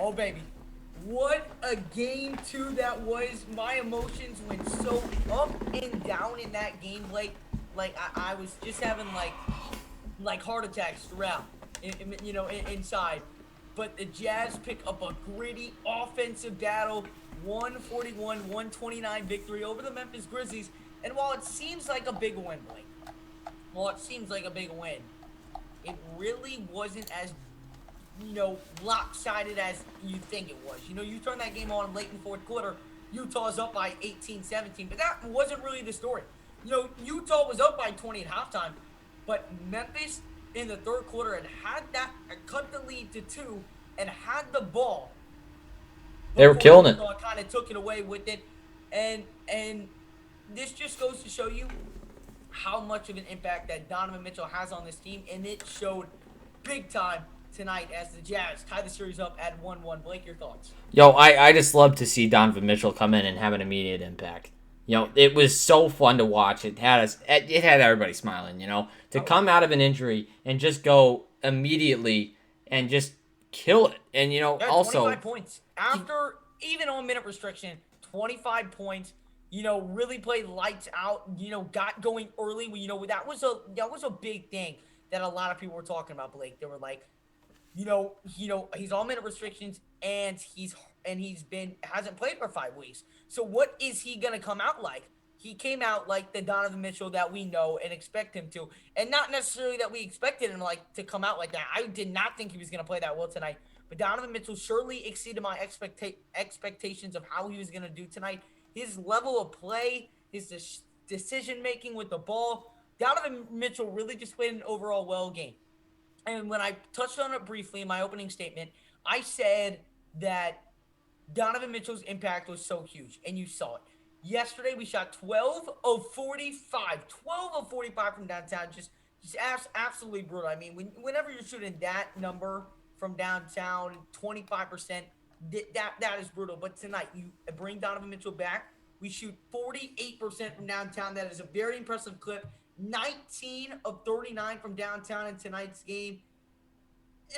Oh, baby. What a game two that was. My emotions went so up and down in that game, Blake. Like, I was just having, like heart attacks throughout, inside. But the Jazz pick up a gritty offensive battle, 129 victory over the Memphis Grizzlies. And while it seems like a big win, Blake, while it seems like a big win, it really wasn't as lopsided as you think it was. You turn that game on late in the fourth quarter, Utah's up by 18-17, but that wasn't really the story. Utah was up by 20 at halftime, but Memphis in the third quarter had that cut the lead to 2 and had the ball They were before killing it. Utah kind of took it away with it. And this just goes to show you how much of an impact that Donovan Mitchell has on this team, and it showed big time tonight as the Jazz tie the series up at 1-1. Blake, your thoughts? Yo, I just love to see Donovan Mitchell come in and have an immediate impact. It was so fun to watch. It had everybody smiling. To come out of an injury and just go immediately and just kill it. And also 25 points after even on minute restriction. 25 points. Really played lights out. Got going early. That was a big thing that a lot of people were talking about, Blake. They were like, he's on minute restrictions and hasn't played for 5 weeks. So what is he gonna come out like? He came out like the Donovan Mitchell that we know and expect him to, and not necessarily that we expected him to come out like that. I did not think he was gonna play that well tonight, but Donovan Mitchell surely exceeded my expectations of how he was gonna do tonight. His level of play, his decision making with the ball, Donovan Mitchell really just played an overall well game. And when I touched on it briefly in my opening statement, I said that Donovan Mitchell's impact was so huge, and you saw it. Yesterday, we shot 12 of 45. 12 of 45 from downtown. Just absolutely brutal. I mean, whenever you're shooting that number from downtown, 25%, that is brutal. But tonight, you bring Donovan Mitchell back. We shoot 48% from downtown. That is a very impressive clip. 19 of 39 from downtown in tonight's game.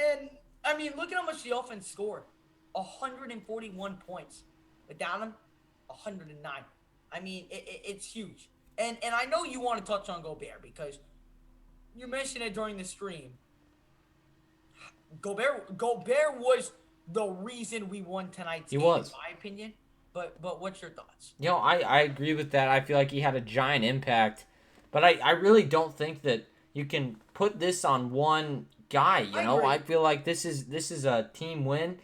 And, I mean, look at how much the offense scored. 141 points. Without him, 109. I mean, it's huge. And I know you want to touch on Gobert because you mentioned it during the stream. Gobert was the reason we won tonight's game, in my opinion. But what's your thoughts? I agree with that. I feel like he had a giant impact. But I really don't think that you can put this on one guy, I feel like this is a team win.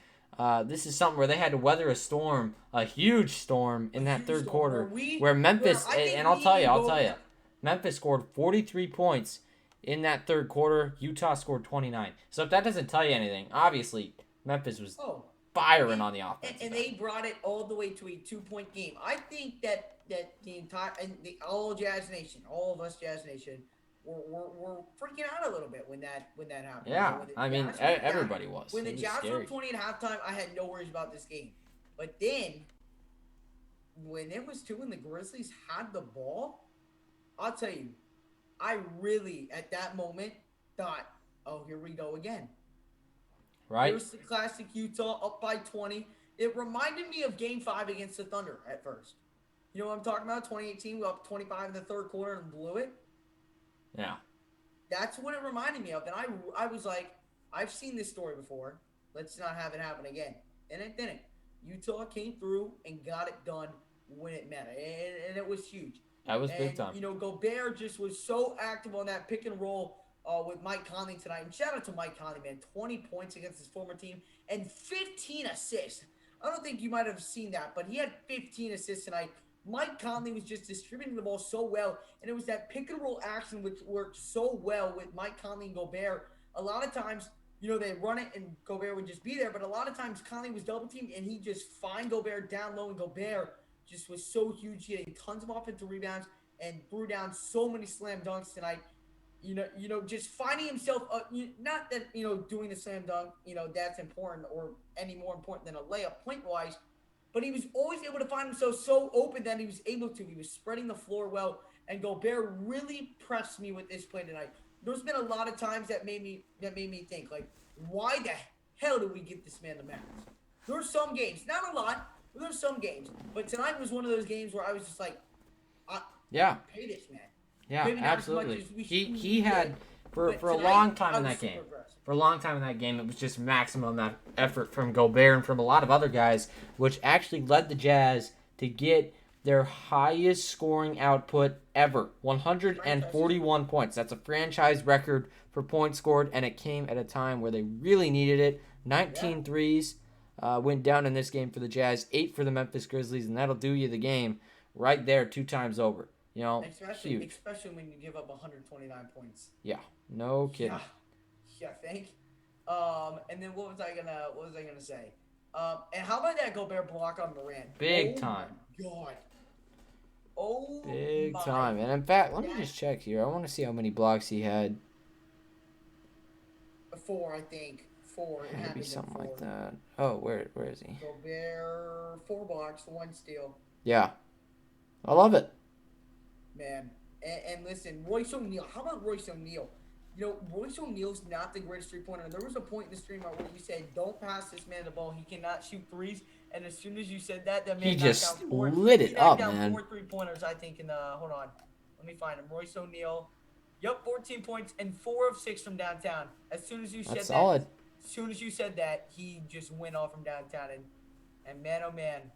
This is something where they had to weather a storm, a huge storm in that third quarter, where Memphis, and I'll tell you, Memphis scored 43 points in that third quarter. Utah scored 29. So if that doesn't tell you anything, obviously Memphis was firing on the offense. And they brought it all the way to a 2-point game. I think that the entire, and all Jazz Nation, all of us Jazz Nation, were freaking out a little bit when that happened. Yeah, everybody was. When the Jazz were up 20 at halftime, I had no worries about this game. But then, when it was 2 and the Grizzlies had the ball, I'll tell you, I really, at that moment, thought, oh, here we go again. Right. Here's the classic Utah up by 20. It reminded me of Game 5 against the Thunder at first. You know what I'm talking about? 2018, we up 25 in the third quarter and blew it. Yeah. That's what it reminded me of. And I was like, I've seen this story before. Let's not have it happen again. And it didn't. Utah came through and got it done when it mattered. And it was huge. That was big time. Gobert just was so active on that pick and roll with Mike Conley tonight. And shout out to Mike Conley, man. 20 points against his former team and 15 assists. I don't think you might have seen that, but he had 15 assists tonight. Mike Conley was just distributing the ball so well, and it was that pick and roll action which worked so well with Mike Conley and Gobert. A lot of times, they run it and Gobert would just be there, but a lot of times Conley was double teamed and he just find Gobert down low, and Gobert just was so huge. He had tons of offensive rebounds and threw down so many slam dunks tonight. Just finding himself, not that, doing the slam dunk, that's important or any more important than a layup point-wise, but he was always able to find himself so open that he was able to. He was spreading the floor well, and Gobert really pressed me with this play tonight. There's been a lot of times that made me think, like, why the hell did we get this man the max? There's some games, not a lot, but there's some games. But tonight was one of those games where I was just like, Yeah. pay this man. Yeah, Maybe not as much absolutely. as we he did, had for but a tonight, long time I in was that super game. impressed. For a long time in that game, it was just maximum effort from Gobert and from a lot of other guys, which actually led the Jazz to get their highest scoring output ever, 141 points. That's a franchise record for points scored, and it came at a time where they really needed it. 19 threes went down in this game for the Jazz, 8 for the Memphis Grizzlies, and that'll do you the game right there 2 times over. You know, huge. Especially when you give up 129 points. Yeah, no kidding. Yeah, thank. And then what was I gonna say? And how about that Gobert block on Morant? Big time. My God. Oh. Big time. And in fact, let me just check here. I want to see how many blocks he had. 4, I think. 4. It Maybe something like that. Oh, where is he? Gobert, 4 blocks, 1 steal. Yeah, I love it. Man, and listen, Royce O'Neal. How about Royce O'Neal? You know, Royce O'Neal's not the greatest three-pointer. And there was a point in the stream where you said, "Don't pass this man the ball. He cannot shoot threes." And as soon as you said that, man he knocked just down 4. lit it up, down man. 4 3-pointers, I think. In hold on, let me find him. Royce O'Neal. Yep, 14 points and 4 of 6 from downtown. As soon as you said That's that, solid. as soon as you said that, he just went off from downtown. And man, oh man,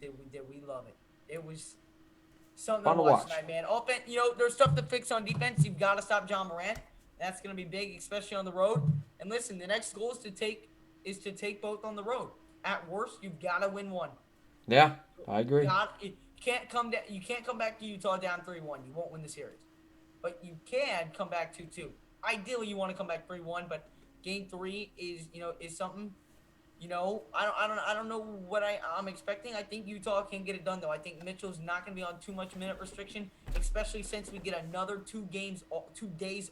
did we love it? It was something Fun to to watch watch. tonight, man. Offense, you know, there's stuff to fix on defense. You've got to stop John Morant. That's going to be big, especially on the road. And listen, the next goal is to take both on the road. At worst, you've got to win one. Yeah, I agree. You can't come back to Utah down 3-1. You won't win the series. But you can come back 2-2. Ideally, you want to come back 3-1, but game 3 is something. You know, I don't know what I'm expecting. I think Utah can get it done though. I think Mitchell's not going to be on too much minute restriction, especially since we get another 2 days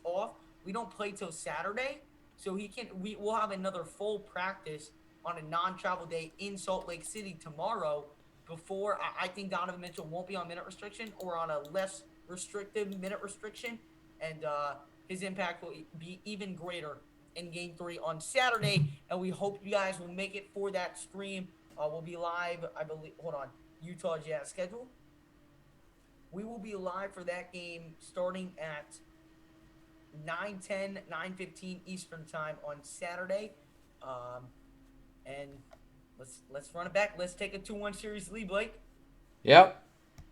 off. We don't play till Saturday, so we'll have another full practice on a non-travel day in Salt Lake City tomorrow. Before I think Donovan Mitchell won't be on minute restriction or on a less restrictive minute restriction, and his impact will be even greater in game 3 on Saturday, and we hope you guys will make it for that stream. We'll be live, I believe. Hold on, Utah Jazz schedule. We will be live for that game starting at 9:10, 9:15 Eastern time on Saturday, and let's run it back. Let's take a 2-1 series lead, Blake. Yep.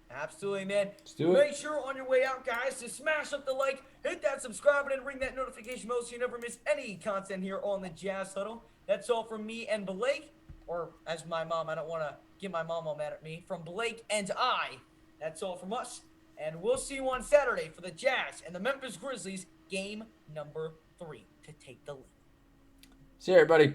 Absolutely, man. Let's do it. Make sure on your way out, guys, to smash up the like, hit that subscribe button, and ring that notification bell so you never miss any content here on the Jazz Huddle. That's all from me and Blake, or as my mom, I don't want to get my mom all mad at me, from Blake and I. That's all from us, and we'll see you on Saturday for the Jazz and the Memphis Grizzlies game number 3 to take the lead. See you, everybody.